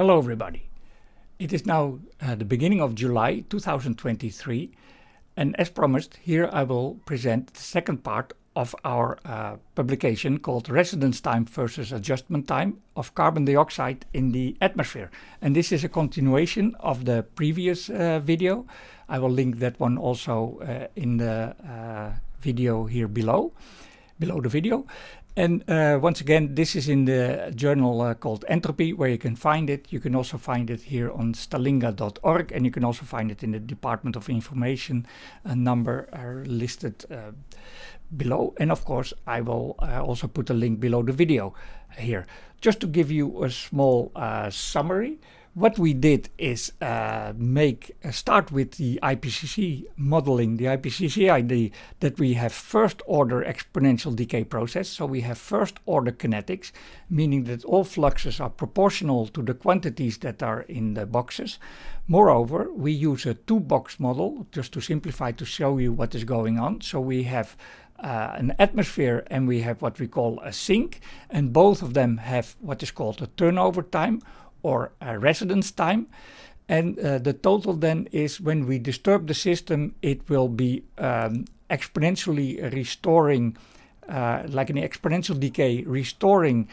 Hello everybody. It is now the beginning of July 2023, and as promised, here I will present the second part of our publication called Residence Time versus Adjustment Time of Carbon Dioxide in the Atmosphere. And this is a continuation of the previous video. I will link that one also in the video here below the video. And once again, this is in the journal called Entropy, where you can find it. You can also find it here on stalinga.org, and you can also find it in the Department of Information. A number are listed below. And of course, I will also put a link below the video here. Just to give you a small summary. What we did is start with the IPCC modeling, the IPCC idea that we have first order exponential decay process. So we have first order kinetics, meaning that all fluxes are proportional to the quantities that are in the boxes. Moreover, we use a two-box model just to simplify, to show you what is going on. So we have an atmosphere and we have what we call a sink, and both of them have what is called a turnover time or a residence time, and the total then is when we disturb the system, it will be exponentially restoring, like an exponential decay, restoring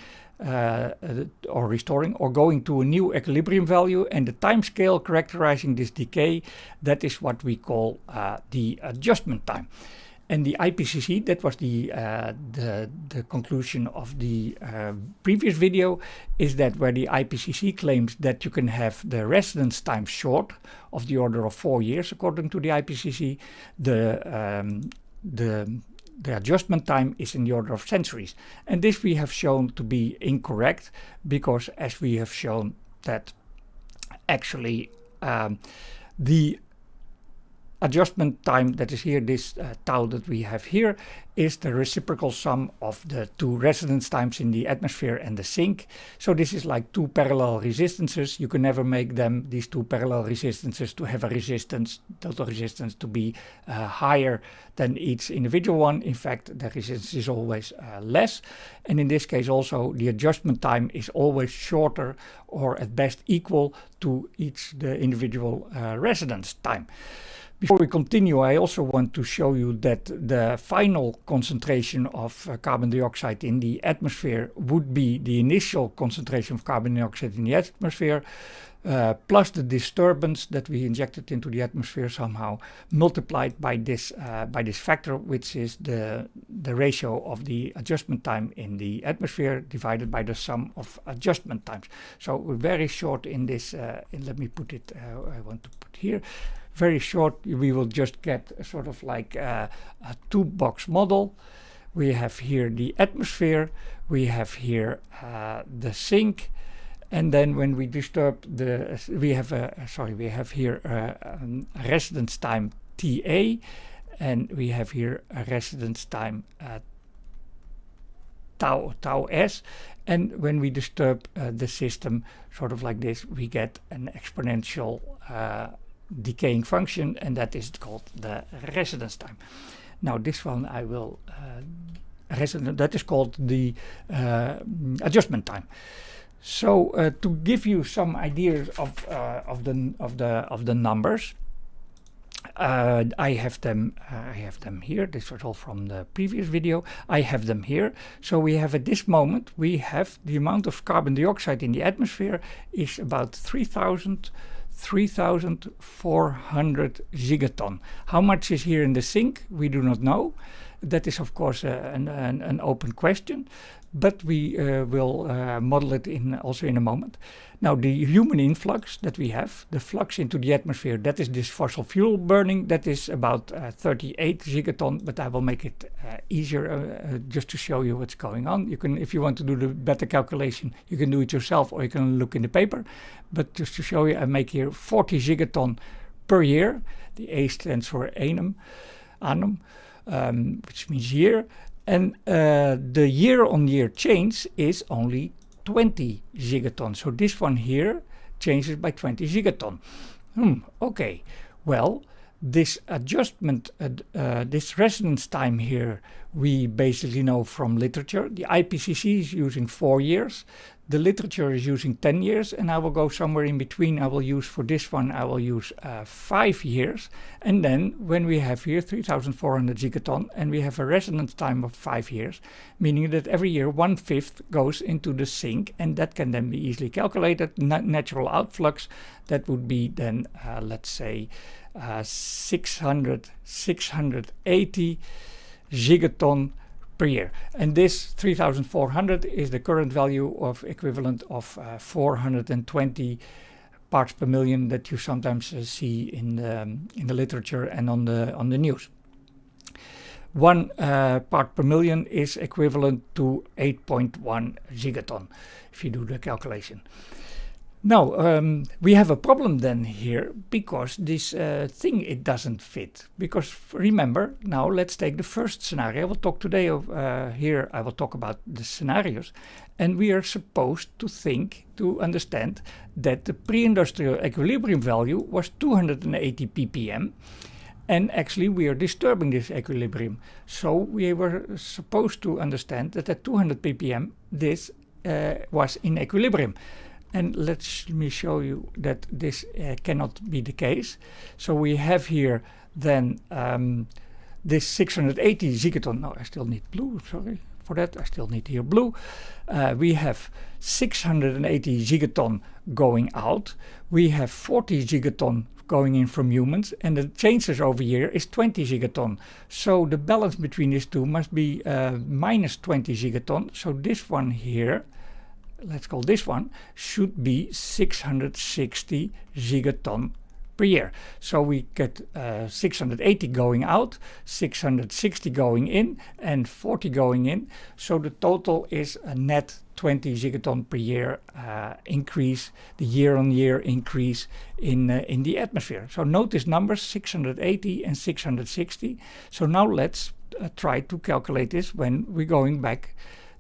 or going to a new equilibrium value, and the time scale characterizing this decay, that is what we call the adjustment time. And the IPCC, that was the conclusion of the previous video, is that where the IPCC claims that you can have the residence time short of the order of 4 years, according to the IPCC, the adjustment time is in the order of centuries. And this we have shown to be incorrect, because as we have shown that actually the adjustment time that is here, this tau that we have here, is the reciprocal sum of the two residence times in the atmosphere and the sink. So this is like two parallel resistances. You can never make them, these two parallel resistances, to have a resistance, total resistance, to be higher than each individual one. In fact, the resistance is always less. And in this case also, the adjustment time is always shorter, or at best equal to the individual residence time. Before we continue, I also want to show you that the final concentration of carbon dioxide in the atmosphere would be the initial concentration of carbon dioxide in the atmosphere, plus the disturbance that we injected into the atmosphere somehow, multiplied by this factor, which is the ratio of the adjustment time in the atmosphere divided by the sum of adjustment times. So we're very short in this, let me put it, I want to put here. Very short, we will just get sort of like a two-box model. We have here the atmosphere, we have here the sink, and then when we disturb we have here a residence time TA, and we have here a residence time tau s, and when we disturb the system sort of like this, we get an exponential decaying function, and that is called the residence time. Now this one I will that is called the adjustment time. So to give you some ideas of the numbers, I have them here. This was all from the previous video. I have them here. So we have, at this moment, we have the amount of carbon dioxide in the atmosphere is about 3,400 gigaton. How much is here in the sink? We do not know. That is, of course, an open question, but we will model it also in a moment. Now, the human influx that we have, the flux into the atmosphere, that is this fossil fuel burning, that is about 38 gigaton, but I will make it easier just to show you what's going on. You can, if you want to do the better calculation, you can do it yourself, or you can look in the paper. But just to show you, I make here 40 gigaton per year. The A stands for annum, which means year. And the year-on-year change is only 20 gigaton. So this one here changes by 20 gigaton. Okay, well, this adjustment, this residence time here we basically know from literature. The IPCC is using 4 years. The literature is using 10 years, and I will go somewhere in between. I will use for this one, I will use 5 years. And then when we have here 3,400 gigaton and we have a residence time of 5 years, meaning that every year 1/5 goes into the sink, and that can then be easily calculated. Natural outflux, that would be then, let's say, 680 gigaton per year. And this 3,400 is the current value of equivalent of 420 parts per million that you sometimes see in the literature and on the news. 1 part per million is equivalent to 8.1 gigaton if you do the calculation. Now, we have a problem then here, because this thing, it doesn't fit. Because remember, now let's take the first scenario. I will talk today of here, I will talk about the scenarios. And we are supposed to understand that the pre-industrial equilibrium value was 280 ppm. And actually we are disturbing this equilibrium. So we were supposed to understand that at 200 ppm this was in equilibrium. And let me show you that this cannot be the case. So we have here then this 680 gigaton. No, I still need blue, sorry for that. I still need here blue. We have 680 gigaton going out. We have 40 gigaton going in from humans, and the changes over here is 20 gigaton. So the balance between these two must be minus 20 gigaton. So this one here, let's call this one, should be 660 gigaton per year. So we get 680 going out, 660 going in, and 40 going in. So the total is a net 20 gigaton per year increase, the year-on-year increase in the atmosphere. So note these numbers, 680 and 660. So now let's try to calculate this when we're going back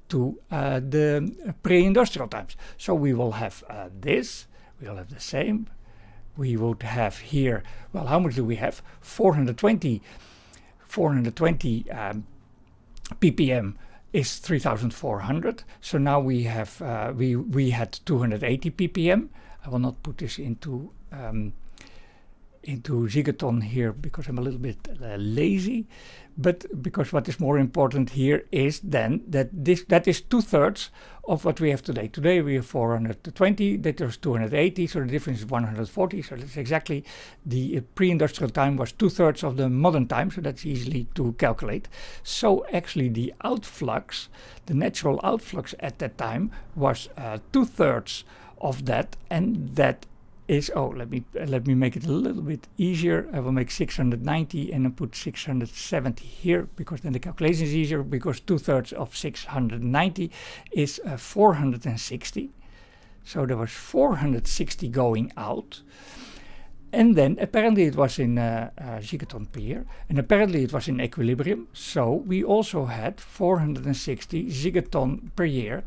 to the pre-industrial times. So we will have this, we will have the same. We would have here, well, how much do we have? 420 ppm is 3,400. So now we have, we had 280 ppm. I will not put this into gigaton here because I'm a little bit lazy, but because what is more important here is then that that is 2/3 of what we have today. Today we have 420, that was 280, so the difference is 140. So that's exactly the pre-industrial time was 2/3 of the modern time, so that's easily to calculate. So actually the outflux, the natural outflux at that time was 2/3 of that, and that is, oh, let me make it a little bit easier. I will make 690 and then put 670 here, because then the calculation is easier, because 2/3 of 690 is 460. So there was 460 going out. And then apparently it was in gigaton per year, and apparently it was in equilibrium. So we also had 460 gigaton per year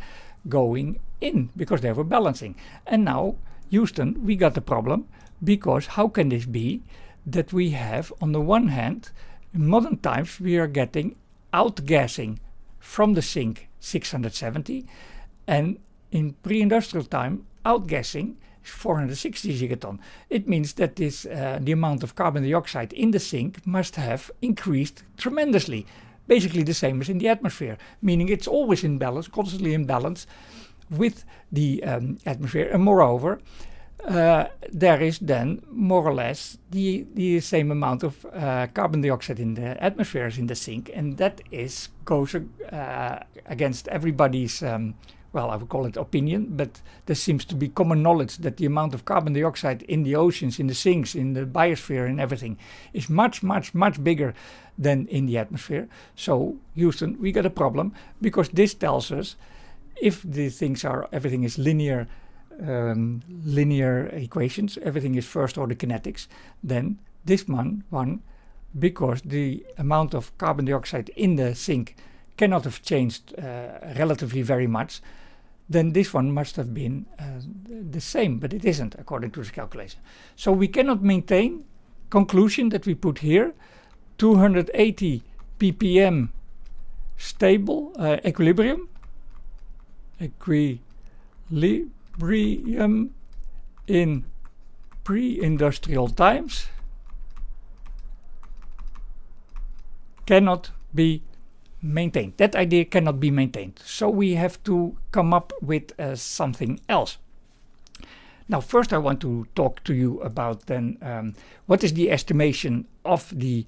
going in, because they were balancing. And now Houston, we got the problem, because how can this be that we have, on the one hand, in modern times we are getting outgassing from the sink 670, and in pre-industrial time outgassing is 460 gigaton. It means that this the amount of carbon dioxide in the sink must have increased tremendously, basically the same as in the atmosphere, meaning it's always in balance, constantly in balance with the atmosphere. And moreover, there is then more or less the same amount of carbon dioxide in the atmosphere as in the sink, and that goes against everybody's, well, I would call it opinion, but there seems to be common knowledge that the amount of carbon dioxide in the oceans, in the sinks, in the biosphere and everything is much, much, much bigger than in the atmosphere. So Houston, we got a problem, because this tells us, if the things are, everything is linear equations, everything is first order kinetics, then this one, because the amount of carbon dioxide in the sink cannot have changed relatively very much, then this one must have been the same, but it isn't according to the calculation. So we cannot maintain conclusion that we put here, 280 ppm stable equilibrium in pre-industrial times cannot be maintained. That idea cannot be maintained. So we have to come up with something else. Now, first I want to talk to you about then what is the estimation of the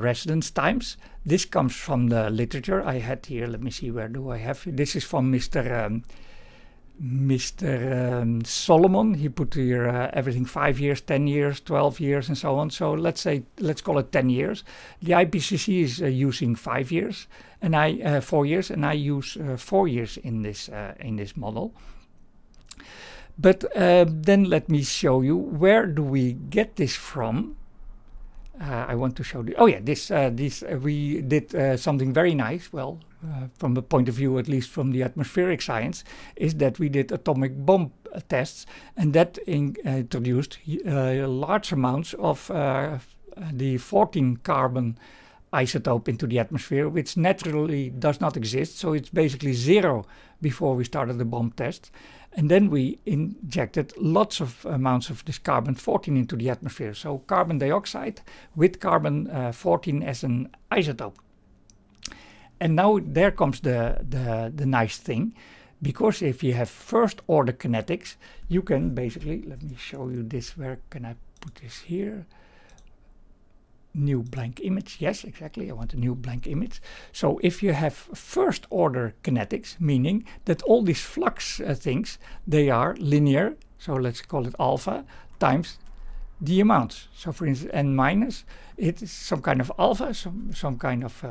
residence times. This comes from the literature I had here. Let me see, where do I have it? This is from Mr. Solomon. He put here everything 5 years, 10 years, 12 years, and so on. So let's call it 10 years. The IPCC is using 5 years, and 4 years, and I use 4 years in this model. But then let me show you, where do we get this from? I want to show you. Oh yeah, we did something very nice. Well, from the point of view, at least from the atmospheric science, is that we did atomic bomb tests, and that introduced large amounts of the 14 carbon isotope into the atmosphere, which naturally does not exist. So it's basically zero before we started the bomb test. And then we injected lots of amounts of this carbon 14 into the atmosphere. So carbon dioxide with carbon 14 as an isotope. And now there comes the nice thing, because if you have first order kinetics, you can basically, let me show you this, where can I put this here? New blank image. Yes, exactly. I want a new blank image. So if you have first order kinetics, meaning that all these flux things, they are linear. So let's call it alpha times the amounts. So for instance, n minus, it is some kind of alpha, some kind of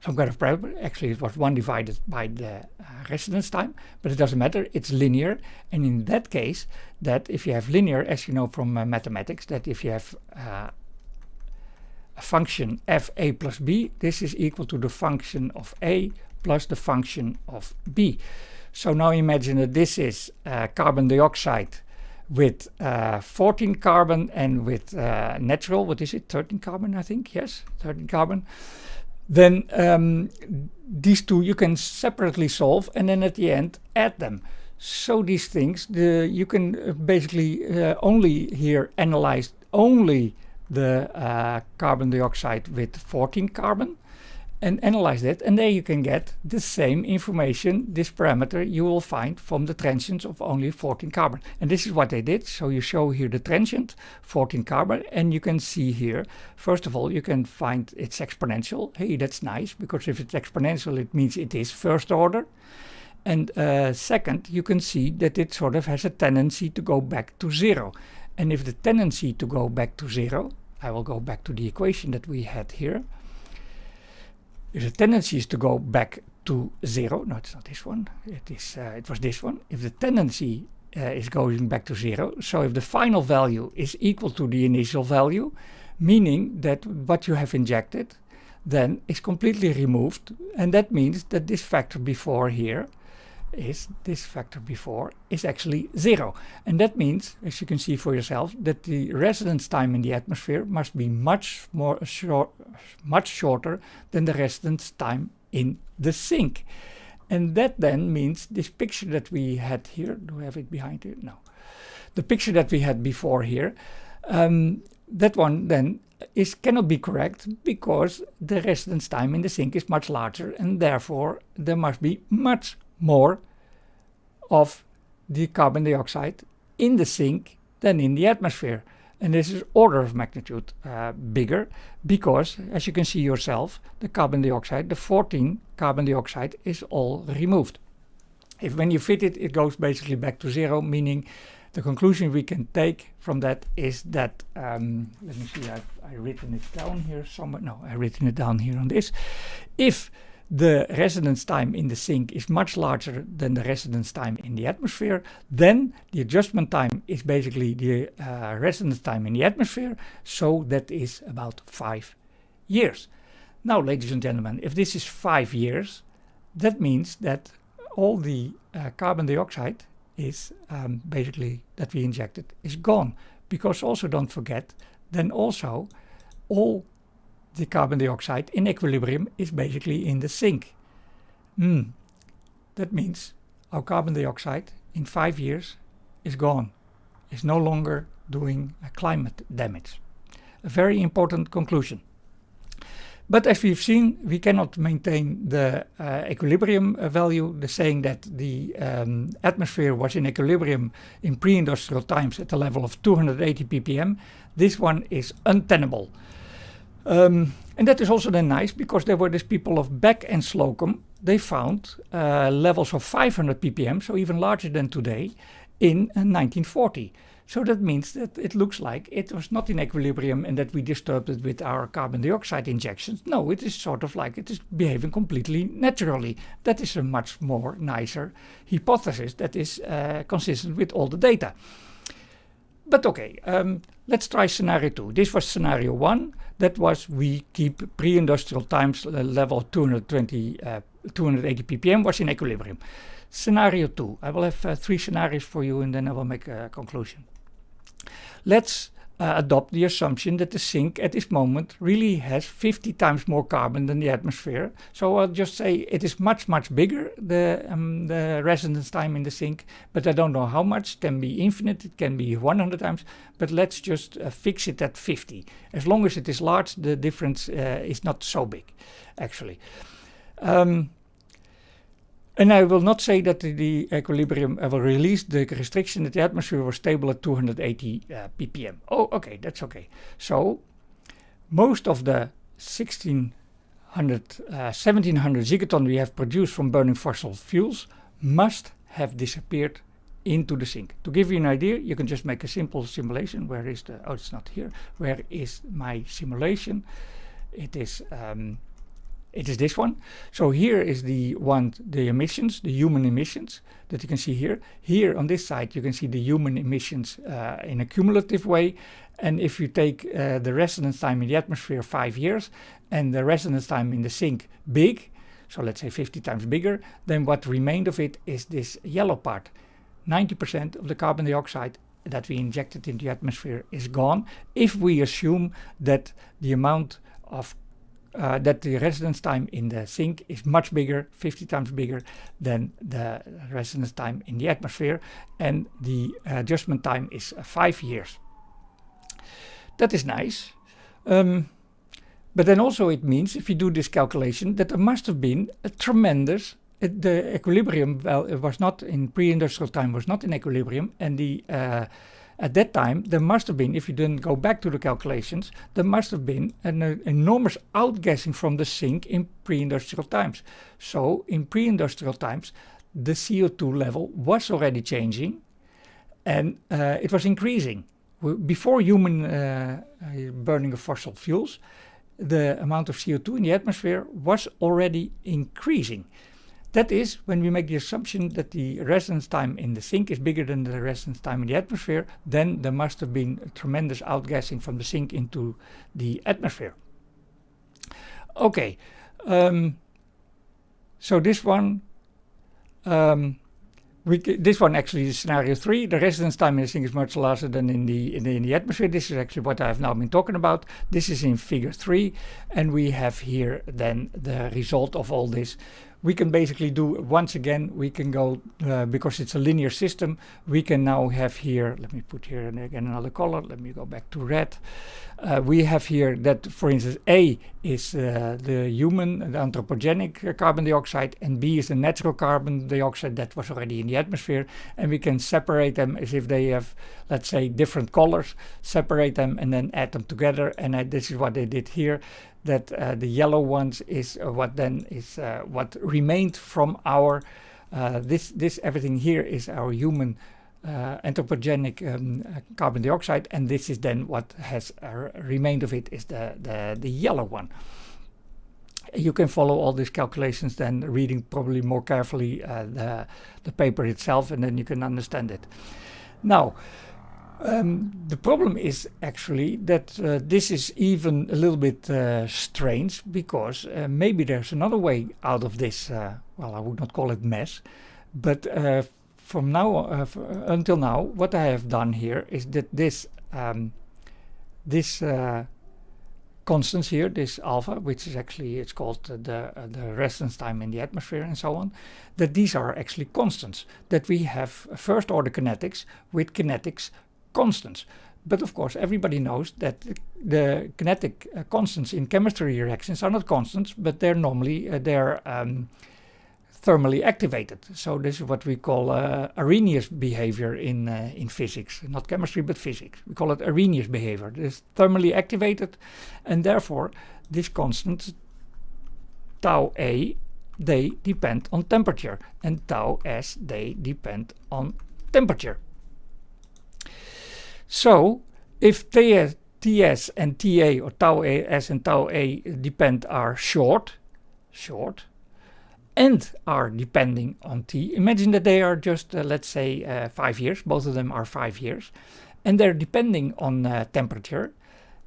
parameter. Actually, it was 1 divided by the residence time, but it doesn't matter. It's linear, and in that case, that if you have linear, as you know from mathematics, that if you have a function f a plus b, this is equal to the function of a plus the function of b. So now imagine that this is carbon dioxide with 14 carbon and with natural, what is it, 13 carbon, I think, yes, 13 carbon. Then these two you can separately solve, and then at the end add them. So these things, you can basically only here analyze only the carbon dioxide with 14 carbon and analyze that, and there you can get the same information, this parameter you will find from the transients of only 14 carbon. And this is what they did. So you show here the transient 14 carbon, and you can see here, first of all, you can find it's exponential. Hey, that's nice, because if it's exponential, it means it is first order. And second, you can see that it sort of has a tendency to go back to zero. And if the tendency to go back to zero, I will go back to the equation that we had here. If the tendency is to go back to zero, no, it's not this one, it was this one. If the tendency is going back to zero, so if the final value is equal to the initial value, meaning that what you have injected then is completely removed, and that means that this factor before here is actually zero. And that means, as you can see for yourself, that the residence time in the atmosphere must be much shorter than the residence time in the sink. And that then means this picture that we had here, do we have it behind here? No. The picture that we had before here, that one then cannot be correct, because the residence time in the sink is much larger, and therefore there must be much more of the carbon dioxide in the sink than in the atmosphere. And this is order of magnitude bigger, because, as you can see yourself, the carbon dioxide, the 14 carbon dioxide, is all removed. If when you fit it, it goes basically back to zero, meaning the conclusion we can take from that is that, let me see, I've written it down here somewhere. No, I've written it down here on this. If the residence time in the sink is much larger than the residence time in the atmosphere, then the adjustment time is basically the residence time in the atmosphere, so that is about 5 years. Now, ladies and gentlemen, if this is 5 years, that means that all the carbon dioxide is basically that we injected is gone, because also don't forget, then also all the carbon dioxide in equilibrium is basically in the sink. That means our carbon dioxide in 5 years is gone, is no longer doing climate damage. A very important conclusion. But as we've seen, we cannot maintain the equilibrium value, the saying that the atmosphere was in equilibrium in pre-industrial times at a level of 280 ppm. This one is untenable. And that is also then nice, because there were these people of Beck and Slocum. They found levels of 500 ppm, so even larger than today, in 1940. So that means that it looks like it was not in equilibrium and that we disturbed it with our carbon dioxide injections. No, it is sort of like it is behaving completely naturally. That is a much more nicer hypothesis that is consistent with all the data. But okay, let's try scenario 2. This was scenario 1. That was we keep pre-industrial times level 280 ppm was in equilibrium. Scenario 2. I will have 3 scenarios for you and then I will make a conclusion. Let's adopt the assumption that the sink at this moment really has 50 times more carbon than the atmosphere. So I'll just say it is much bigger, the residence time in the sink, but I don't know how much. It can be infinite, it can be 100 times, but let's just fix it at 50. As long as it is large, the difference is not so big, actually. And I will not say that the equilibrium will release the restriction that the atmosphere was stable at 280 ppm. Oh, okay, that's okay. So most of the 1700 gigaton we have produced from burning fossil fuels must have disappeared into the sink. To give you an idea, you can just make a simple simulation. Where is the, oh, it's not here. Where is my simulation? It is this one. So here is the emissions, the human emissions that you can see here. Here on this side you can see the human emissions in a cumulative way. And if you take the residence time in the atmosphere 5 years and the residence time in the sink big, so let's say 50 times bigger, then what remained of it is this yellow part. 90% of the carbon dioxide that we injected into the atmosphere is gone, if we assume that the amount of that the residence time in the sink is much bigger, 50 times bigger than the residence time in the atmosphere, and the adjustment time is 5 years. That is nice. But then also it means, if you do this calculation, that there must have been a tremendous, the equilibrium was not in pre-industrial time, was not in equilibrium, and the at that time, there must have been, if you didn't go back to the calculations, there must have been an enormous outgassing from the sink in pre-industrial times. So in pre-industrial times, the CO2 level was already changing and it was increasing. Before human burning of fossil fuels, the amount of CO2 in the atmosphere was already increasing. That is, when we make the assumption that the residence time in the sink is bigger than the residence time in the atmosphere, then there must have been a tremendous outgassing from the sink into the atmosphere. Okay, so this one, this one actually is scenario 3. The residence time in the sink is much larger than in the atmosphere. This is actually what I have now been talking about. This is in figure 3, and we have here then the result of all this. We can basically do, once again, we can go, because it's a linear system, we can now have here, let me put here again another color, let me go back to red. We have here that, for instance, A is the human, the anthropogenic carbon dioxide, and B is the natural carbon dioxide that was already in the atmosphere, and we can separate them as if they have, let's say, different colors, separate them and then add them together, and this is what they did here. That the yellow ones is what then is what remained from our this everything here is our human anthropogenic carbon dioxide, and this is then what has remained of it is the yellow one. You can follow all these calculations then, reading probably more carefully the paper itself, and then you can understand it. Now, the problem is actually that this is even a little bit strange, because maybe there's another way out of this, well, I would not call it mess, but from now until now, what I have done here is that this constants here, this alpha, which is actually, it's called the residence time in the atmosphere and so on, that these are actually constants, that we have first order kinetics with kinetics constants. But of course everybody knows that the kinetic constants in chemistry reactions are not constants, but they're normally thermally activated. So this is what we call Arrhenius behavior in physics, not chemistry but physics. We call it Arrhenius behavior. It's thermally activated, and therefore these constants tau A, they depend on temperature, and tau S, they depend on temperature. So if Ts and Ta, or tau S and tau A are short, and are depending on T. Imagine that they are just, let's say, 5 years. Both of them are 5 years. And they're depending on temperature.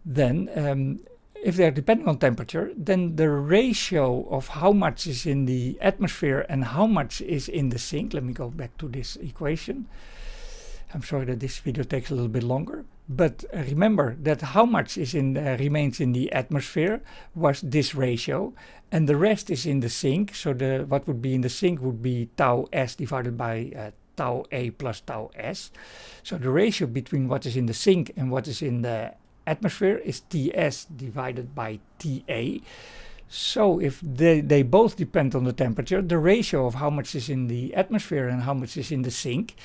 Then, if they're depending on temperature, then the ratio of how much is in the atmosphere and how much is in the sink. Let me go back to this equation. I'm sorry that this video takes a little bit longer. But remember that how much is remains in the atmosphere was this ratio, and the rest is in the sink. So what would be in the sink would be tau S divided by tau A plus tau S. So the ratio between what is in the sink and what is in the atmosphere is Ts divided by Ta. So if they both depend on the temperature, the ratio of how much is in the atmosphere and how much is in the sink,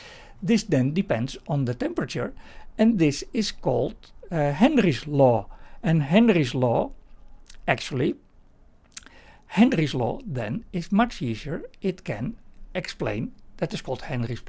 this then depends on the temperature. And this is called Henry's law. And Henry's law, actually, Henry's law then is much easier. It can explain, that is called Henry's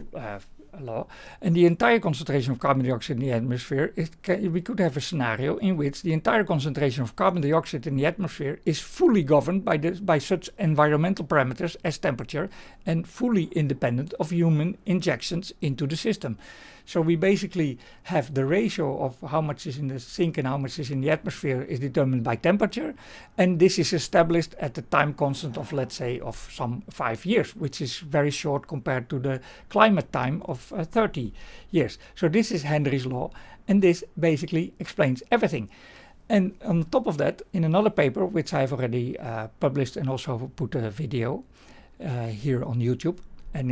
law. And the entire concentration of carbon dioxide in the atmosphere, we could have a scenario in which the entire concentration of carbon dioxide in the atmosphere is fully governed by such environmental parameters as temperature and fully independent of human injections into the system. So we basically have the ratio of how much is in the sink and how much is in the atmosphere is determined by temperature, and this is established at the time constant of, let's say, of some 5 years, which is very short compared to the climate time of 30 years. So this is Henry's law, and this basically explains everything. And on top of that, in another paper, which I've already published and also put a video here on YouTube and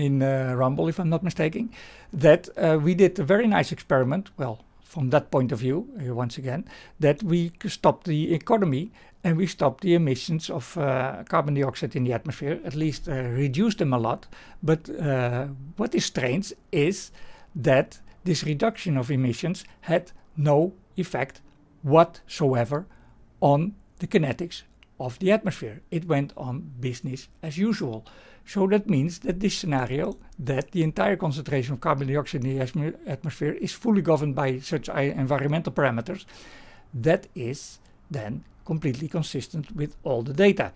in Rumble, if I'm not mistaken, that we did a very nice experiment, well, from that point of view, once again, that we stopped the economy and we stopped the emissions of carbon dioxide in the atmosphere, at least reduced them a lot. But what is strange is that this reduction of emissions had no effect whatsoever on the kinetics of the atmosphere. It went on business as usual. So that means that this scenario, that the entire concentration of carbon dioxide in the atmosphere is fully governed by such environmental parameters, that is then completely consistent with all the data.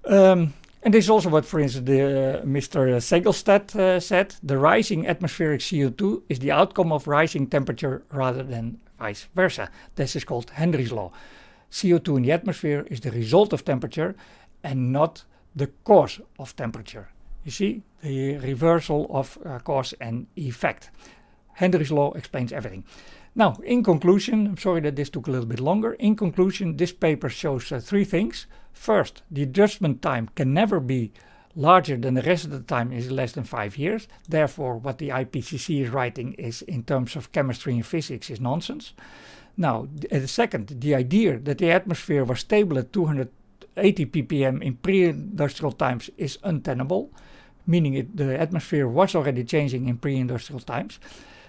And this is also what, for instance, Mr. Segelstad said. The rising atmospheric CO2 is the outcome of rising temperature rather than vice versa. This is called Henry's law. CO2 in the atmosphere is the result of temperature and not the cause of temperature. You see, the reversal of cause and effect. Henry's law explains everything. Now, in conclusion, I'm sorry that this took a little bit longer. In conclusion, this paper shows 3 things. First, the adjustment time can never be larger than the residence time is less than 5 years. Therefore, what the IPCC is writing is, in terms of chemistry and physics, is nonsense. Now, second, the idea that the atmosphere was stable at 280 ppm in pre-industrial times is untenable, meaning the atmosphere was already changing in pre-industrial times.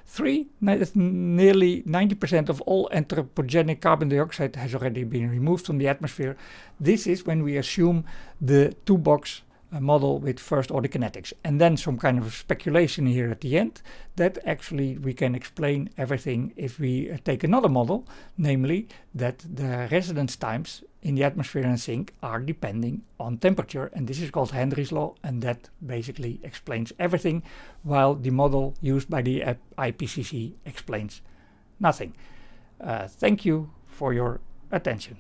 3, nearly 90% of all anthropogenic carbon dioxide has already been removed from the atmosphere. This is when we assume the 2-box model with first order kinetics, and then some kind of speculation here at the end that actually we can explain everything if we take another model, namely that the residence times in the atmosphere and sink are depending on temperature, and this is called Henry's law, and that basically explains everything, while the model used by the IPCC explains nothing. Thank you for your attention.